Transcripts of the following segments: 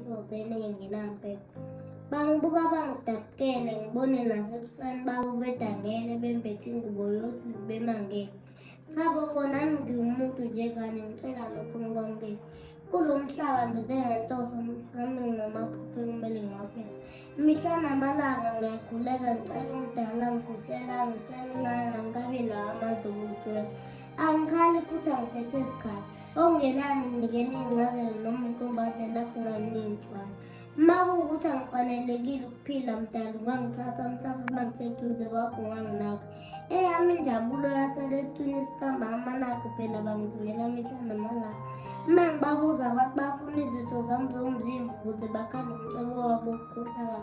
izifiso zeningi nampela. Bangibuka bangidabukele ngibone nasebusweni babo bedangele bembethe ingubo yosizi bemangele. Cha bobo, nami ngiwumuntu njengani, ngicela lokho ngikwamukele. Kulo mhlaba ngize ngenhloso, nami nginamaphupho ekumele ngiwafeze. Mihla namalanga ngiyakhuleka ngicela umdala angikhusela, ngisemncane angikabi nawo amandla okuzitwela. Angikhali futhi angiphethe isikhala, okungenani nginikeni iy'ncazelo noma inkombandlela lapho ngingamniki ntwana. Uma kuwukuthi angifanelekile ukuphila mdala ungangithatha mhlawumbe uma ngiseduze kwakho unganginaka. Eyami injabulo yasala esithweni sikamama, nakho phela bangizingela mihla namalanga. Uma ngibabuza bathi bafuna izitho zami zomzimba ukuze bakhande umcebo wabo wokukhohlakala.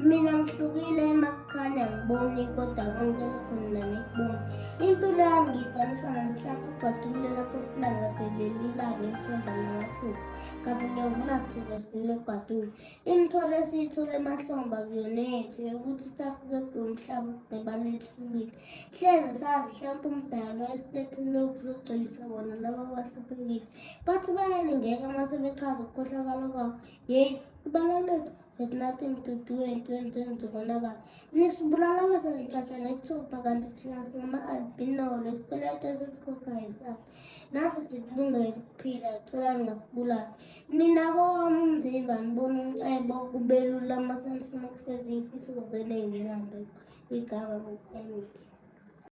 Mina ngihlukile emakukhanya angiboni, kodwa konke lokho mina ngikubona. Impilo yami ngiyifanisa nesihlahla ugwadule lapho silangazelele ilanga elithemba namaphupho. Kanti ngiyavuna sithole sile gwadule. Imithwalo esiyithole emahlombe akuyona eyethu, yokuthi safike kulo mhlaba sinebala elihlukile. Hleze sazi hlampe umdala wayesilethile ukuzogcwalisa bona laba abahluphekile. Bathi bayalingeka uma sebechaza ukukhohlakala kwabo. Yeyi, ibala lethu there's nothing to do entweni zokonakala. Nisibulala ngezinhlahla ngesithupha, kanti thina singama-albino, lesikweletu esesikhokhayo isandla. Nathi sikulungele ukuphila, cela ningasibulali. Nina kowami umzimba nibona umcebo, kube lula uma senifuna ukufeza iy'fiso zeningi nampela. Igama elihle.